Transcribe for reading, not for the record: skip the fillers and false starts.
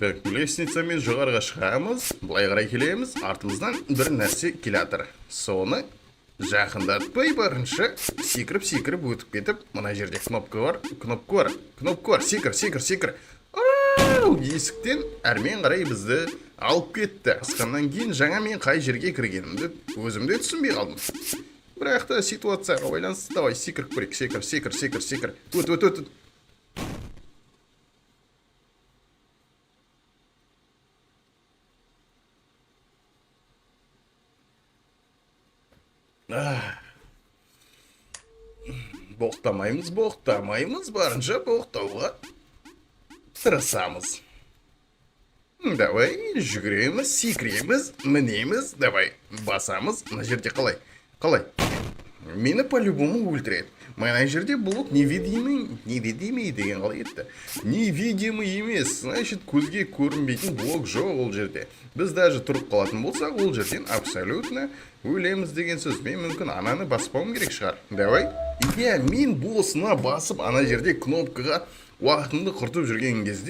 Так, лестницамен жоғарыға шығамыз, былай қарай келеміз, артымыздан бір нәрсе келе жатыр. Соны жақындатпай барынша секіріп өтіп кетіп, мына жерде кнопка бар, секір. Есіктен әрмен қарай бізді алып кетті. Асқаннан кейін жаңа мен қай жерге кіргенімді өзімде түсінбей қалдым. Бірақ та ситуацияға байланысты, давай секіріп көрейік, секір. Өт. Боқтамаймыз, барынша боқтауға тырысамыз. Давай, жүгіреміз, секіреміз, мінеміз, давай, басамыз. Мына жерде қалай? Мені по-любому өлтіреді. Мына жерде блок невидимый деген қалай етті? Невидимый емес, значит, көзге көрінбейтін блок жоқ ол жерде. Біз даже тұрып қалатын болсақ, ол жерден абсолютно өлеміз деген сөз. Мен мүмкін ананы баспауым керек шығар. Давай. Мен босына басып, ана жерде кнопкаға уақытымды құртып жүрген кезде